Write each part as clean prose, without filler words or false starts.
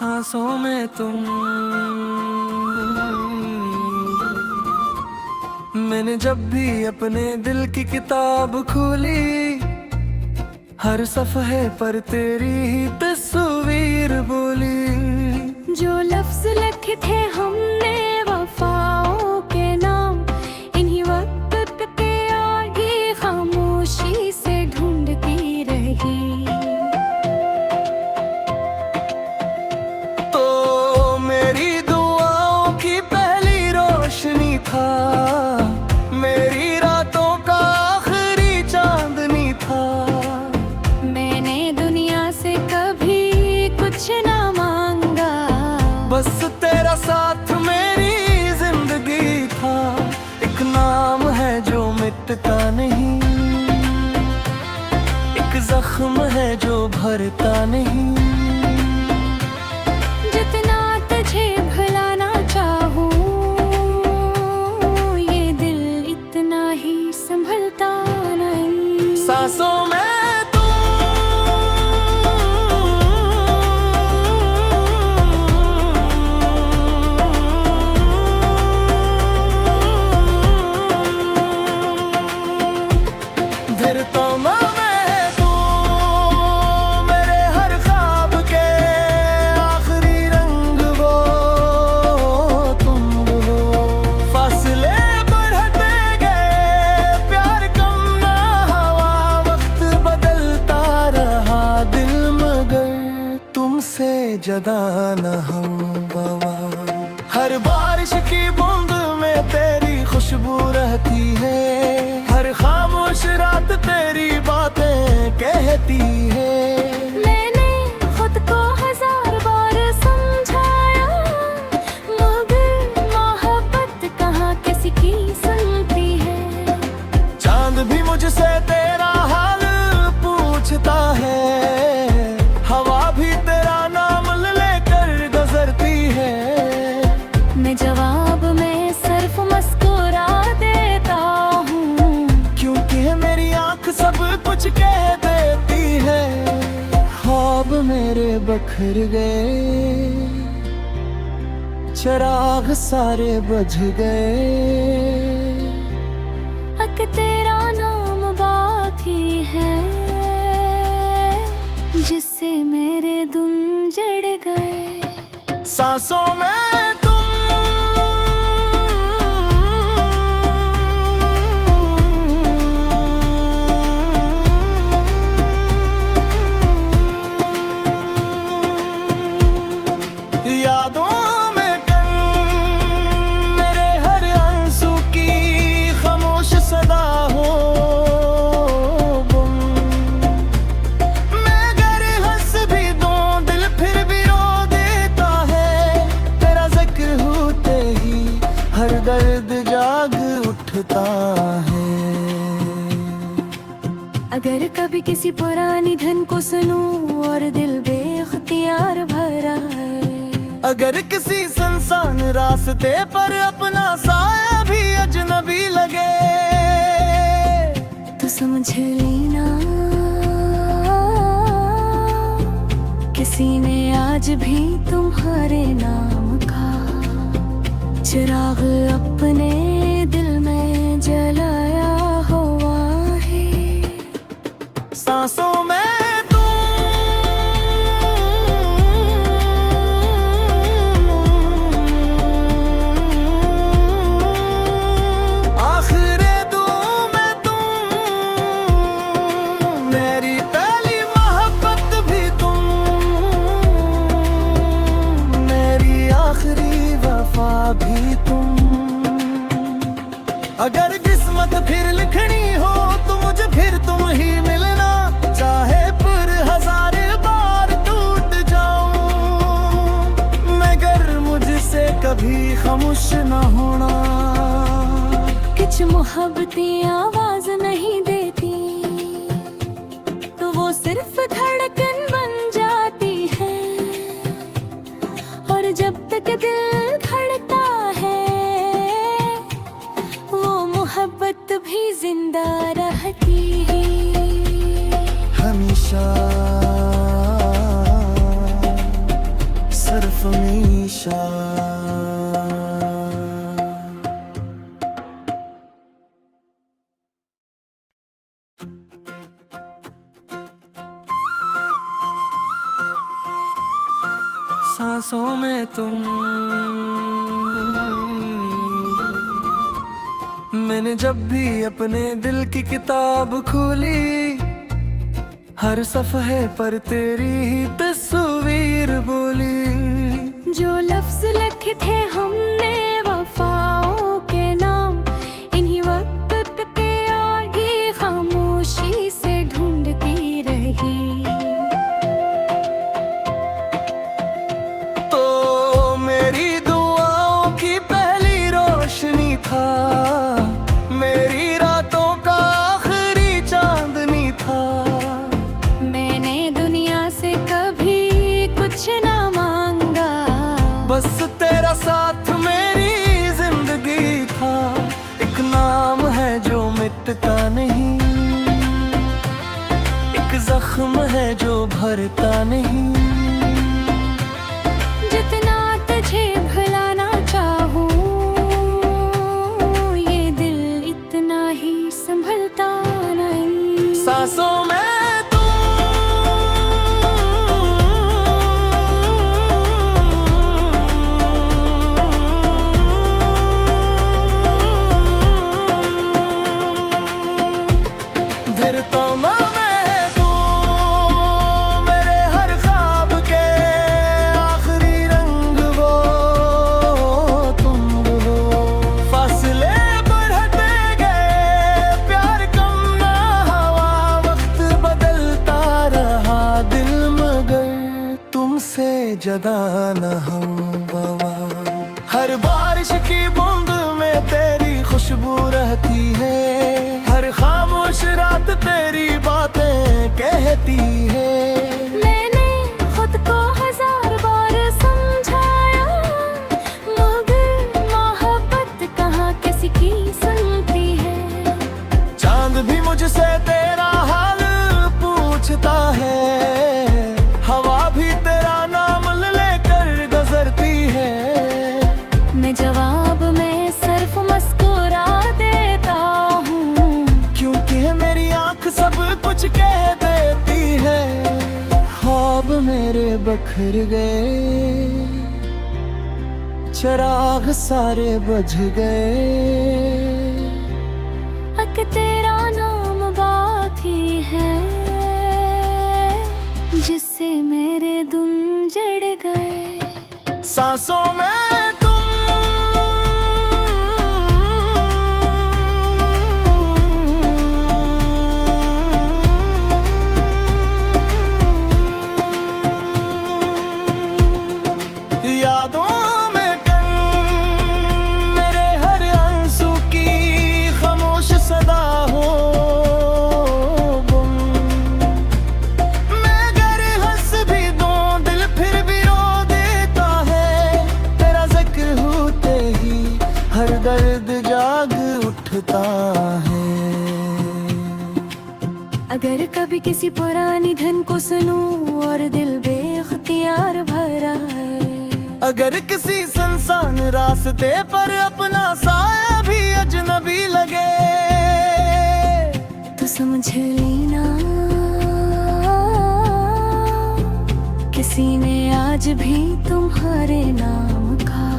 सांसों में तुम। मैंने जब भी अपने दिल की किताब खोली, हर सफ़हे पर तेरी ही तस्वीर बोली। जो लफ्ज लिखे थे हमने वफाओं के नाम, इन्हीं वक्त के आगे खामोशी से ढूंढती रही। तो मेरी दुआओं की पहली रोशनी था, मेरी रातों का आखिरी चांदनी था। मैंने दुनिया से कभी कुछ ना मांगा, बस तेरा साथ मेरी जिंदगी था। एक नाम है जो मिटता नहीं, एक जख्म है जो भरता नहीं। जितना तुझे भुलाना चाहूं, ये दिल इतना ही संभलता नहीं। सांसों में जदा न हम बाबा। हर बारिश की बूंद में तेरी खुशबू रहती है, हर खामोश रात तेरी बातें कहती है। मैंने खुद को हजार बार समझाया, मगर मोहब्बत कहाँ किसी की सुनती है। चांद भी मुझसे तेरा हाल पूछता है, हवा भी तेरा नाम लेकर गुजरती है। मैं जवाब में सिर्फ मुस्कुरा देता हूँ, क्योंकि मेरी आंख सब कुछ कह देती है। ख्वाब मेरे बखर गए, चिराग सारे बुझ गए। अक तेरा नाम बाकी है, जिससे मेरे दिल जड़ गए। सांसों में यादों में कन मेरे हर आंसू की खामोश सदा हो गुम। मैं अगर हंस भी दूं दिल फिर भी रो देता है। तेरा जिक्र होते ही हर दर्द जाग उठता है। अगर कभी किसी पुरानी धन को सुनूं और दिल बेख्तियार भरा है, अगर किसी सुनसान रास्ते पर अपना साया भी अजनबी लगे, तो समझ लेना किसी ने आज भी तुम्हारे नाम का चिराग अपने दिल में जलाया हुआ है। सांसों में भी तुम। अगर किस्मत फिर लिखनी हो तो मुझे फिर तुम ही मिलना, चाहे पर हजार बार टूट जाऊं। मगर मुझसे कभी खामोश न होना। कुछ मोहब्बतें आवाज नहीं देती, तो वो सिर्फ धड़कन बन जाती है। और जब तक दिल धड़कता है, वो मोहब्बत भी जिंदा रहती है हमेशा। नशा। सांसों में तुम, मैंने जब भी अपने दिल की किताब खोली, हर सफ़हे पर तेरी ही तस्वीर बोली। जो लफ्ज लिखे थे हमने वफाओं के नाम, इन्हीं वक्त पे आगे खामोशी से ढूंढती रही। तो मेरी दुआओं की पहली रोशनी था, मेरी रातों का आखिरी चांदनी था। मैंने दुनिया से कभी कुछ ना मांगा, बस तेरा साथ मेरी जिंदगी था। एक नाम है जो मिटता नहीं, एक जख्म है जो भरता नहीं। जितना तुझे भुलाना चाहूं, ये दिल इतना ही संभलता नहीं। सांसों में जदा न हम बाबा। हर बारिश की बूंद में तेरी खुशबू रहती है, हर खामोश रात तेरी बातें कहती है। मैंने खुद को हजार बार समझाया, मगर मोहब्बत कहाँ किसी की सुनती है। चांद भी मुझसे तेरा हाल पूछता है, हवा भी तेरा नाम लेकर गुजरती है। मैं जवाब में सिर्फ मुस्कुरा देता हूँ, क्योंकि मेरी आंख सब कुछ कह देती है। ख्वाब मेरे बखर गए, चिराग सारे बुझ गए। अक तेरा नाम बाकी है, जिससे मेरे दिल जड़ गए। सांसों में यादों में कन मेरे हर आंसू की खामोश सदा हो गुम। मैं अगर हंस भी दूं दिल फिर भी रो देता है। तेरा जिक्र होते ही हर दर्द जाग उठता है। अगर कभी किसी पुरानी धन को सुनूं और दिल बेख्तियार भरा है, अगर किसी सुनसान रास्ते पर अपना साया भी अजनबी लगे, तो समझ लेना किसी ने आज भी तुम्हारे नाम का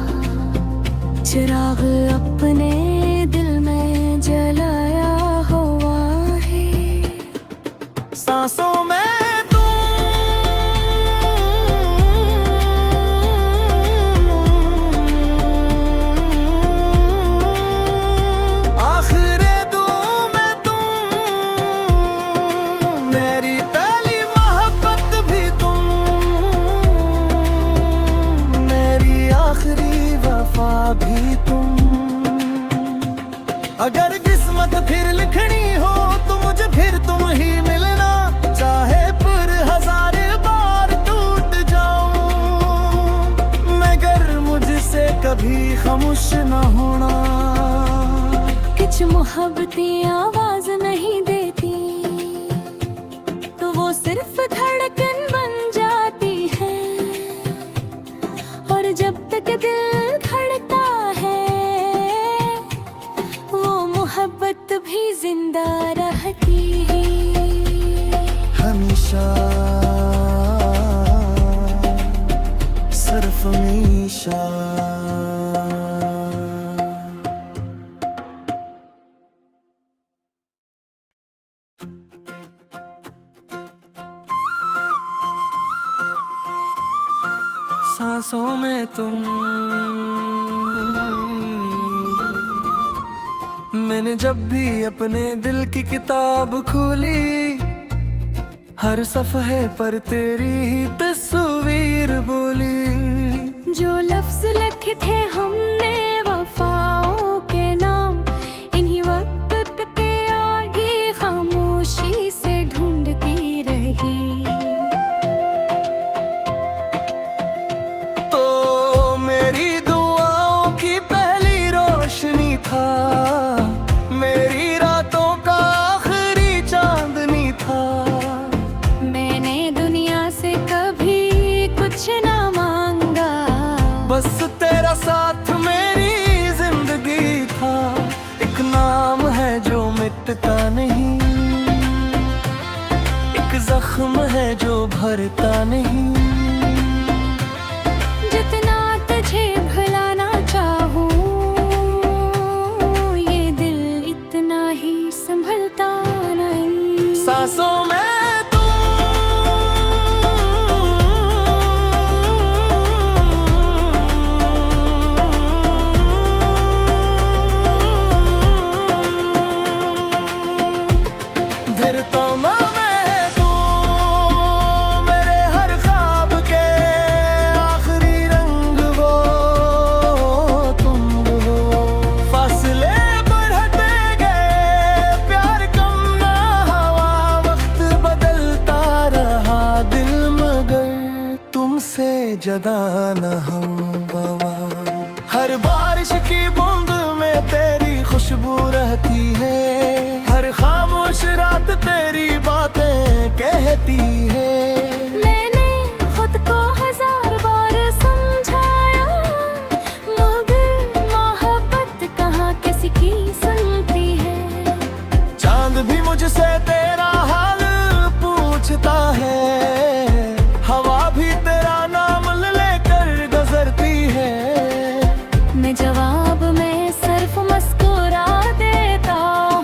चिराग अपने दिल में जलाया हुआ है। सांसों में भी तुम। अगर किस्मत फिर लिखनी हो तो मुझे फिर तुम ही मिलना, चाहे पर हजार बार टूट जाऊं, मगर मुझसे कभी खामोश न होना। कुछ मोहब्बतें आवाज नहीं देती, तो वो सिर्फ धड़कन बन जाती है। और जब तक रहती हमेशा सिर्फ हमेशा। सांसों में तुम, मैंने जब भी अपने दिल की किताब खोली, हर सफ़हे पर तेरी ही तस्वीर बोली। जो लफ्ज लिखे थे हमने वफाओं के नाम, इन्हीं वक्त के आगे खामोशी से ढूंढती रही। तो मेरी दुआओं की पहली रोशनी था, मेरी रातों का आखिरी चांदनी था। मैंने दुनिया से कभी कुछ ना मांगा, बस तेरा साथ मेरी जिंदगी था। एक नाम है जो मिटता नहीं, एक जख्म है जो भरता नहीं। जितना तुझे भुलाना चाहूं, ये दिल इतना ही संभलता नहीं। सांसों में जदा न हम बाबा। हर बारिश की बूंद में तेरी खुशबू रहती है, हर खामोश रात तेरी बातें कहती है। मैंने खुद को हजार बार समझाया, मगर मोहब्बत कहाँ किसी की सुनती है। चांद भी मुझसे तेरा हाल पूछता है, हवा भी तेरा नाम गुजरती है। मैं जवाब में सिर्फ मुस्कुरा देता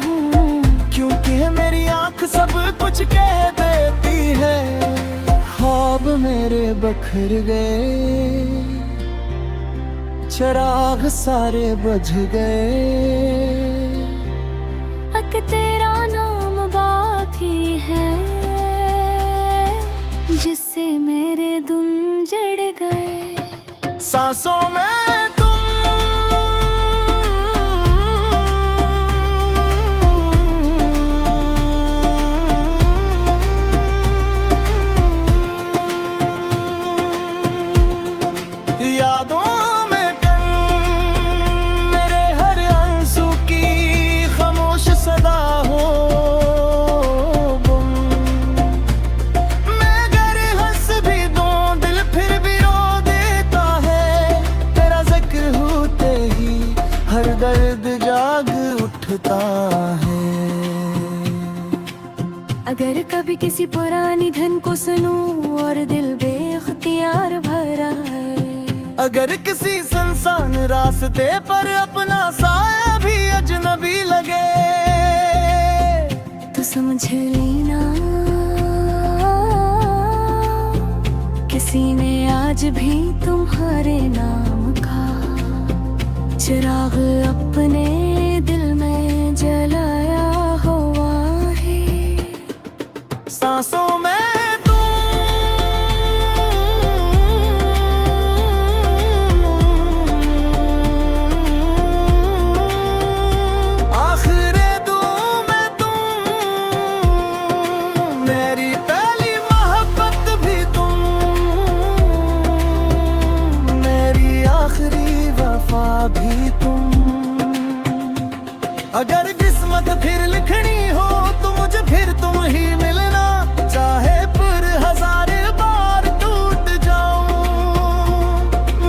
हूँ, क्योंकि मेरी आंख सब कुछ कह देती है। ख्वाब मेरे बखर गए, चिराग सारे बुझ गए। अक तेरा नाम बाकी है, जिससे मेरे दिल जड़ गए। सांसों में यादों में कन, मेरे हर आंसू की खामोश सदा हो गुम। मैं अगर हंस भी दूं दिल फिर भी रो देता है, तेरा जिक्र होते ही हर दर्द जाग उठता है। अगर कभी किसी पुरानी धुन को सुनूं और दिल बेख्तियार भरा है, अगर किसी सुनसान रास्ते पर अपना साया भी अजनबी लगे, तो समझ लेना किसी ने आज भी तुम्हारे नाम का चिराग अपने दिल में जलाया हुआ है। सांसों में भी तुम। अगर किस्मत फिर लिखनी हो तो मुझे फिर तुम ही मिलना, चाहे फिर हजार बार टूट जाऊं,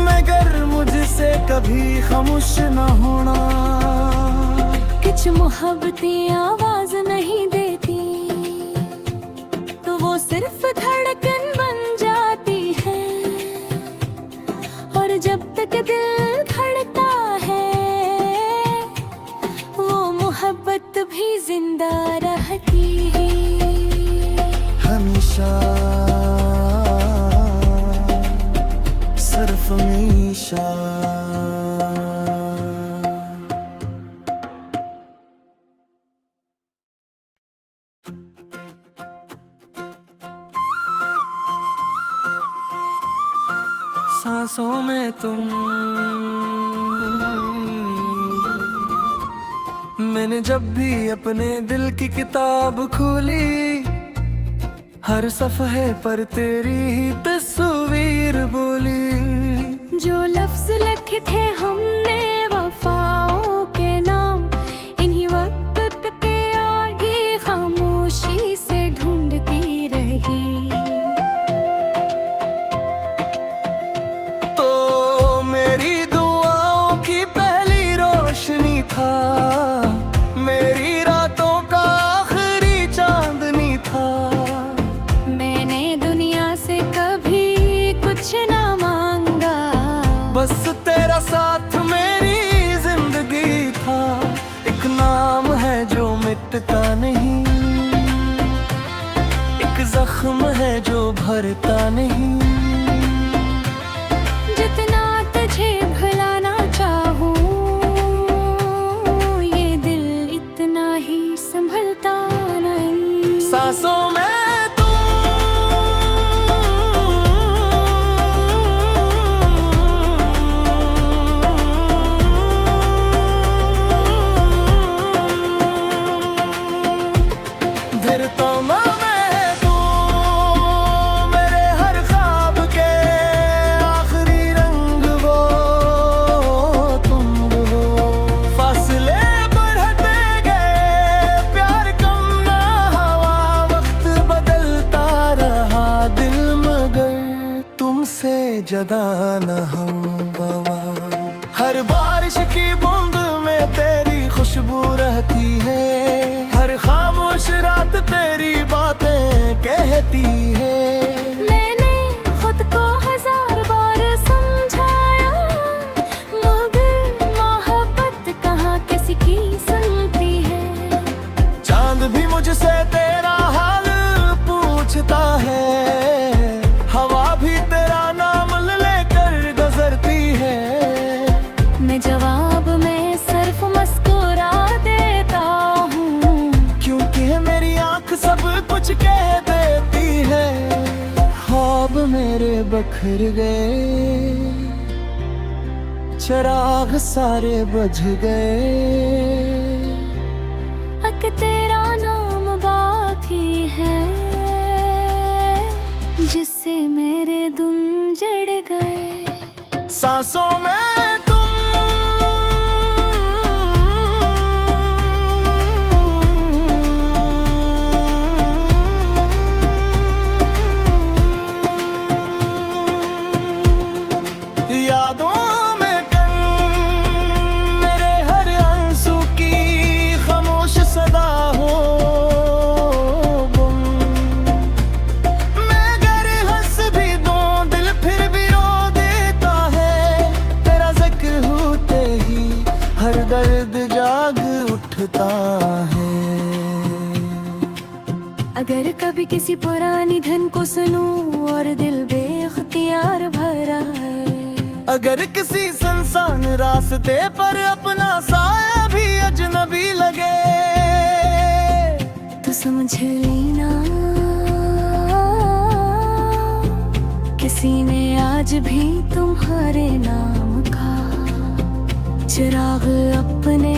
मगर मुझसे कभी खामोश न होना। कुछ मोहब्बतें आवाज नहीं देती, मीशा सिर्फ मीशा। सांसों में तुम, मैंने जब भी अपने दिल की किताब खोली, हर सफ़हे पर तेरी ही तस्वीर बोली। जो लफ्ज लिखे थे हमने वफाओं के नाम, इन्हीं वक्त पे आगे खामोशी से ढूंढती रही। था मेरी रातों का आखिरी चांदनी था। मैंने दुनिया से कभी कुछ ना मांगा, बस तेरा साथ मेरी जिंदगी था। एक नाम है जो मिटता नहीं, एक जख्म है जो भरता नहीं। जितना तुझे भुलाना चाहूं, संभलता नहीं। सांसों में जदा न हम बाबा। हर बारिश की बूंद में तेरी खुशबू रहती है, हर खामोश रात तेरी बातें कहती है। मैंने खुद को हजार बार समझाया, मगर मोहब्बत कहाँ किसी की सुनती है। चांद भी मुझसे तेरा हाल पूछता है, हवा भी तेरा जवाब में सिर्फ मुस्कुरा देता हूँ, क्योंकि मेरी आँख सब कुछ कह देती है। ख्वाब मेरे बखर गए, चिराग सारे बुझ गए। अक तेरा नाम बाकी है, जिससे मेरे दिल जड़ गए। सांसों में यादों में कन मेरे हर आंसू की खामोश सदा हो गुम। मैं अगर हंस भी दूं दिल फिर भी रो देता है। तेरा जिक्र होते ही हर दर्द जाग उठता है। अगर कभी किसी पुरानी धुन को सुनूं और दिल बेख्तियार भरा है, अगर किसी सुनसान रास्ते पर अपना साया भी अजनबी लगे, तो समझ लेना किसी ने आज भी तुम्हारे नाम का चिराग अपने